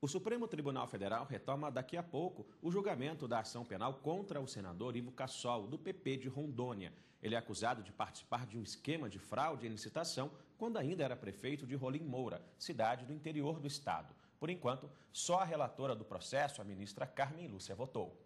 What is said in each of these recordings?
Supremo Tribunal Federal retoma daqui a pouco o julgamento da ação penal contra o senador Ivo Cassol, do PP de Rondônia. Ele é acusado de participar de um esquema de fraude em licitação quando ainda era prefeito de Rolim Moura, cidade do interior do estado. Por enquanto, só a relatora do processo, a ministra Carmen Lúcia, votou.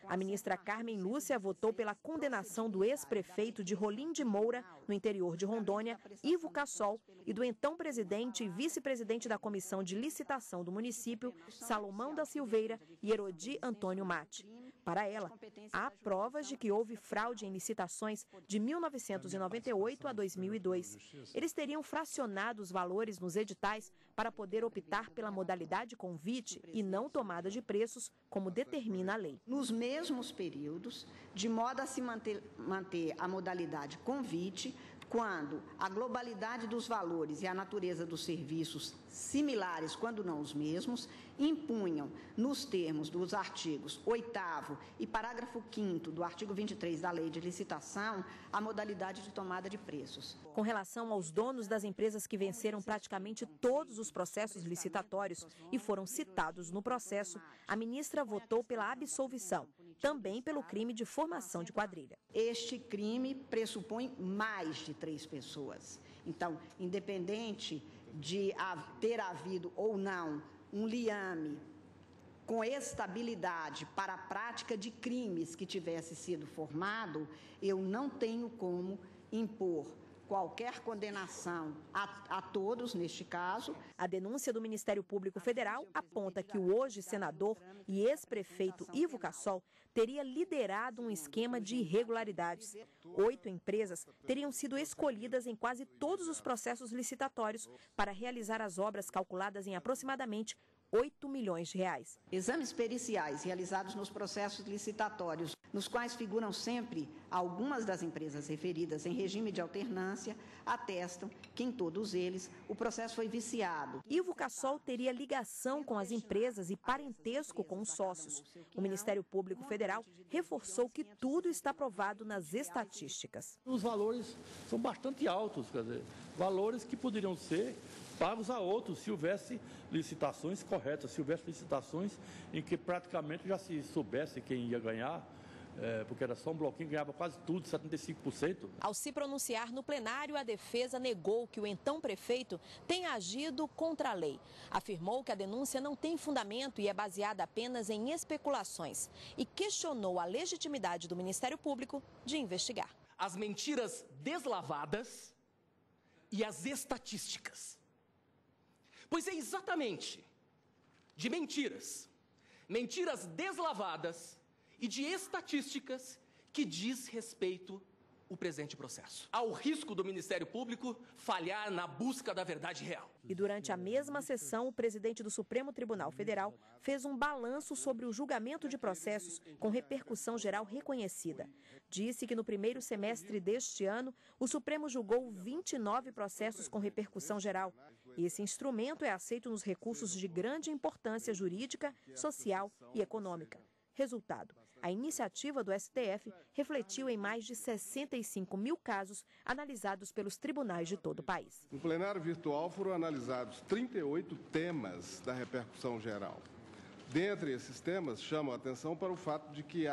A ministra Carmen Lúcia votou pela condenação do ex-prefeito de Rolim de Moura, no interior de Rondônia, Ivo Cassol, e do então presidente e vice-presidente da Comissão de Licitação do município, Salomão da Silveira e Herodi Antônio Mate. Para ela, há provas de que houve fraude em licitações de 1998 a 2002. Eles teriam fracionado os valores nos editais para poder optar pela modalidade convite e não tomada de preços, como determina a lei. Nos mesmos períodos, de modo a se manter a modalidade convite, quando a globalidade dos valores e a natureza dos serviços similares, quando não os mesmos, impunham, nos termos dos artigos 8º e parágrafo 5º do artigo 23 da Lei de Licitação, a modalidade de tomada de preços. Com relação aos donos das empresas que venceram praticamente todos os processos licitatórios e foram citados no processo, a ministra votou pela absolvição, também pelo crime de formação de quadrilha. Este crime pressupõe mais de 3 pessoas. Então, independente de ter havido ou não um liame com estabilidade para a prática de crimes que tivesse sido formado, eu não tenho como impor qualquer condenação a todos, neste caso. A denúncia do Ministério Público Federal aponta que o hoje senador e ex-prefeito Ivo Cassol teria liderado um esquema de irregularidades. 8 empresas teriam sido escolhidas em quase todos os processos licitatórios para realizar as obras calculadas em aproximadamente 8 milhões de reais. Exames periciais realizados nos processos licitatórios, nos quais figuram sempre algumas das empresas referidas em regime de alternância, atestam que em todos eles o processo foi viciado. Ivo Cassol teria ligação com as empresas e parentesco com os sócios. O Ministério Público Federal reforçou que tudo está provado nas estatísticas. Os valores são bastante altos, quer dizer, valores que poderiam ser pagos a outros, se houvesse licitações corretas, se houvesse licitações em que praticamente já se soubesse quem ia ganhar, porque era só um bloquinho, ganhava quase tudo, 75%. Ao se pronunciar no plenário, a defesa negou que o então prefeito tenha agido contra a lei. Afirmou que a denúncia não tem fundamento e é baseada apenas em especulações e questionou a legitimidade do Ministério Público de investigar. As mentiras deslavadas e as estatísticas. Pois é exatamente de mentiras deslavadas e de estatísticas que diz respeito o presente processo. Há o risco do Ministério Público falhar na busca da verdade real. E durante a mesma sessão, o presidente do Supremo Tribunal Federal fez um balanço sobre o julgamento de processos com repercussão geral reconhecida. Disse que no primeiro semestre deste ano, o Supremo julgou 29 processos com repercussão geral. Esse instrumento é aceito nos recursos de grande importância jurídica, social e econômica. Resultado, a iniciativa do STF refletiu em mais de 65 mil casos analisados pelos tribunais de todo o país. No plenário virtual foram analisados 38 temas da repercussão geral. Dentre esses temas, chamam a atenção para o fato de que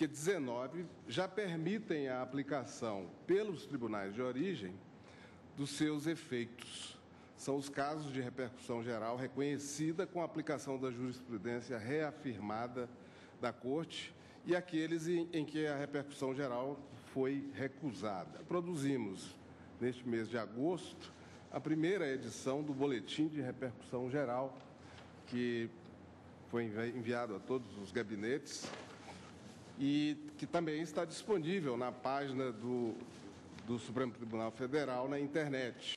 19 já permitem a aplicação pelos tribunais de origem dos seus efeitos. São os casos de repercussão geral reconhecida com a aplicação da jurisprudência reafirmada da Corte e aqueles em que a repercussão geral foi recusada. Produzimos, neste mês de agosto, a primeira edição do Boletim de Repercussão Geral, que foi enviado a todos os gabinetes e que também está disponível na página do Supremo Tribunal Federal na internet.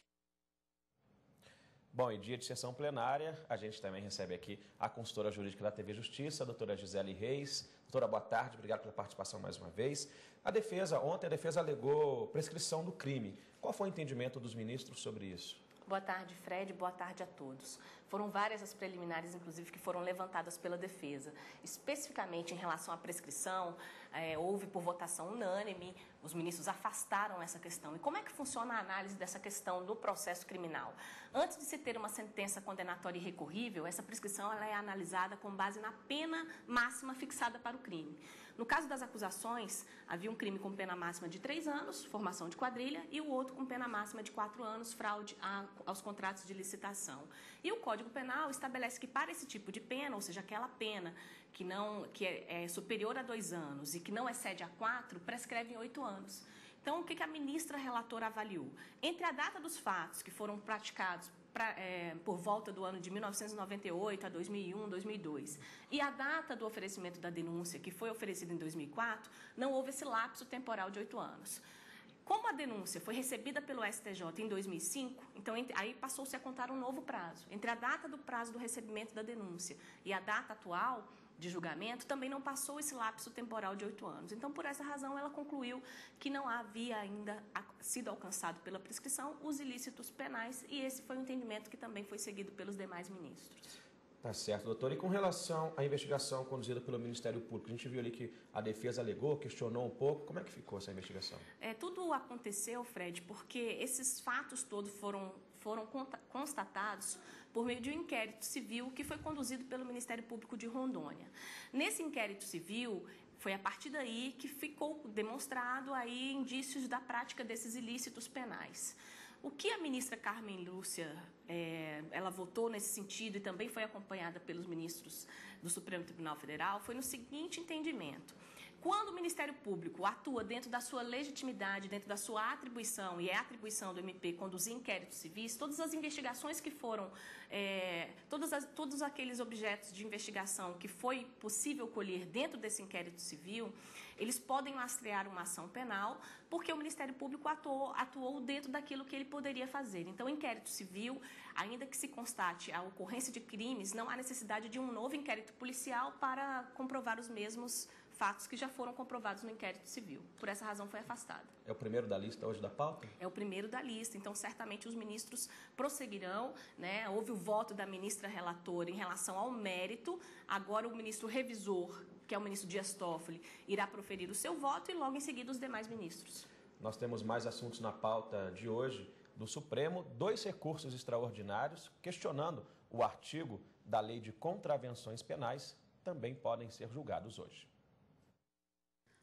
Bom, em dia de sessão plenária, a gente também recebe aqui a consultora jurídica da TV Justiça, a doutora Gisele Reis. Doutora, boa tarde, obrigado pela participação mais uma vez. Ontem a defesa alegou prescrição do crime. Qual foi o entendimento dos ministros sobre isso? Boa tarde, Fred. Boa tarde a todos. Foram várias as preliminares, inclusive, que foram levantadas pela defesa. Especificamente em relação à prescrição, houve por votação unânime, os ministros afastaram essa questão. E como é que funciona a análise dessa questão do processo criminal? Antes de se ter uma sentença condenatória irrecorrível, essa prescrição ela é analisada com base na pena máxima fixada para o crime. No caso das acusações, havia um crime com pena máxima de 3 anos, formação de quadrilha, e o outro com pena máxima de 4 anos, fraude aos contratos de licitação. E o Código Penal estabelece que para esse tipo de pena, ou seja, aquela pena que é superior a 2 anos e que não excede a 4, prescreve em 8 anos. Então, o que a ministra relatora avaliou? Entre a data dos fatos que foram praticados por volta do ano de 1998 a 2001, 2002, e a data do oferecimento da denúncia, que foi oferecida em 2004, não houve esse lapso temporal de 8 anos. Como a denúncia foi recebida pelo STJ em 2005, então aí passou-se a contar um novo prazo. Entre a data do prazo do recebimento da denúncia e a data atual de julgamento, também não passou esse lapso temporal de 8 anos. Então, por essa razão, ela concluiu que não havia ainda sido alcançado pela prescrição os ilícitos penais, e esse foi o entendimento que também foi seguido pelos demais ministros. Tá certo, doutor. E com relação à investigação conduzida pelo Ministério Público, a gente viu ali que a defesa alegou, questionou um pouco. Como é que ficou essa investigação? Tudo aconteceu, Fred, porque esses fatos todos foram constatados por meio de um inquérito civil que foi conduzido pelo Ministério Público de Rondônia. Nesse inquérito civil, foi a partir daí que ficou demonstrado aí indícios da prática desses ilícitos penais. O que a ministra Carmen Lúcia, ela votou nesse sentido e também foi acompanhada pelos ministros do Supremo Tribunal Federal, foi no seguinte entendimento. Quando o Ministério Público atua dentro da sua legitimidade, dentro da sua atribuição, e é a atribuição do MP conduzir inquéritos civis, todas as investigações que foram, todos aqueles objetos de investigação que foi possível colher dentro desse inquérito civil, eles podem lastrear uma ação penal, porque o Ministério Público atuou dentro daquilo que ele poderia fazer. Então, o inquérito civil, ainda que se constate a ocorrência de crimes, não há necessidade de um novo inquérito policial para comprovar os mesmos fatos que já foram comprovados no inquérito civil. Por essa razão foi afastado. É o primeiro da lista hoje da pauta? É o primeiro da lista, então certamente os ministros prosseguirão, né? Houve o voto da ministra relatora em relação ao mérito, agora o ministro revisor, que é o ministro Dias Toffoli, irá proferir o seu voto e logo em seguida os demais ministros. Nós temos mais assuntos na pauta de hoje do Supremo, 2 recursos extraordinários questionando o artigo da Lei de Contravenções Penais também podem ser julgados hoje.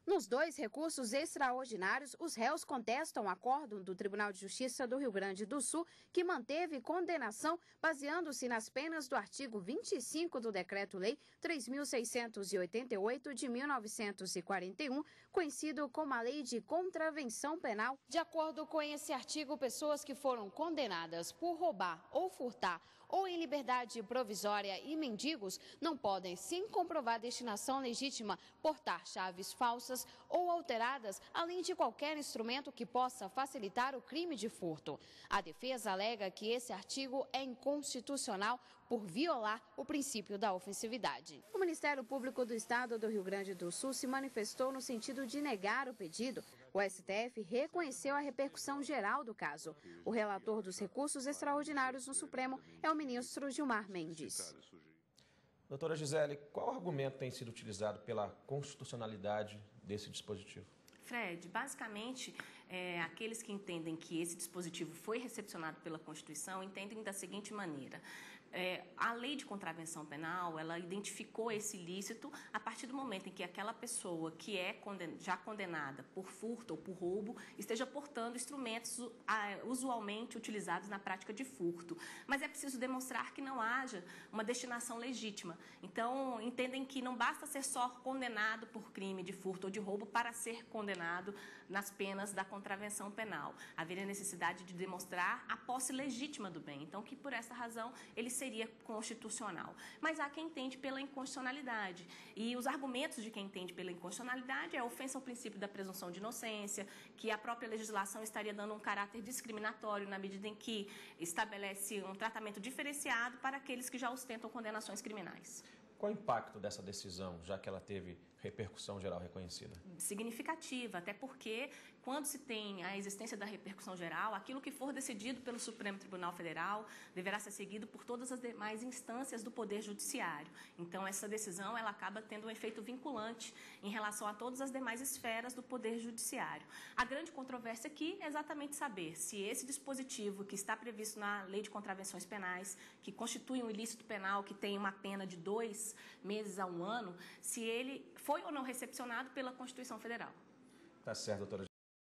Nos 2 recursos extraordinários, os réus contestam o acórdão do Tribunal de Justiça do Rio Grande do Sul, que manteve condenação baseando-se nas penas do artigo 25 do Decreto-Lei 3.688 de 1941, conhecido como a Lei de Contravenção Penal. De acordo com esse artigo, pessoas que foram condenadas por roubar ou furtar ou em liberdade provisória e mendigos não podem, sem comprovar destinação legítima, portar chaves falsas ou alteradas, além de qualquer instrumento que possa facilitar o crime de furto. A defesa alega que esse artigo é inconstitucional por violar o princípio da ofensividade. O Ministério Público do Estado do Rio Grande do Sul se manifestou no sentido de negar o pedido. O STF reconheceu a repercussão geral do caso. O relator dos recursos extraordinários no Supremo é o ministro Gilmar Mendes. Doutora Gisele, qual argumento tem sido utilizado pela constitucionalidade desse dispositivo? Fred, basicamente, aqueles que entendem que esse dispositivo foi recepcionado pela Constituição entendem da seguinte maneira. A lei de contravenção penal, ela identificou esse ilícito a partir do momento em que aquela pessoa que é já condenada por furto ou por roubo esteja portando instrumentos usualmente utilizados na prática de furto. Mas é preciso demonstrar que não haja uma destinação legítima. Então, entendem que não basta ser só condenado por crime de furto ou de roubo para ser condenado nas penas da contravenção penal. Haveria necessidade de demonstrar a posse legítima do bem. Então, que por essa razão ele seria constitucional. Mas há quem entende pela inconstitucionalidade. E os argumentos de quem entende pela inconstitucionalidade é a ofensa ao princípio da presunção de inocência, que a própria legislação estaria dando um caráter discriminatório na medida em que estabelece um tratamento diferenciado para aqueles que já ostentam condenações criminais. Qual o impacto dessa decisão, já que ela teve repercussão geral reconhecida. Significativa, até porque quando se tem a existência da repercussão geral, aquilo que for decidido pelo Supremo Tribunal Federal deverá ser seguido por todas as demais instâncias do Poder Judiciário. Então, essa decisão ela acaba tendo um efeito vinculante em relação a todas as demais esferas do Poder Judiciário. A grande controvérsia aqui é exatamente saber se esse dispositivo que está previsto na Lei de Contravenções Penais, que constitui um ilícito penal que tem uma pena de 2 meses a 1 ano, se ele foi ou não recepcionado pela Constituição Federal. Tá certo, doutora.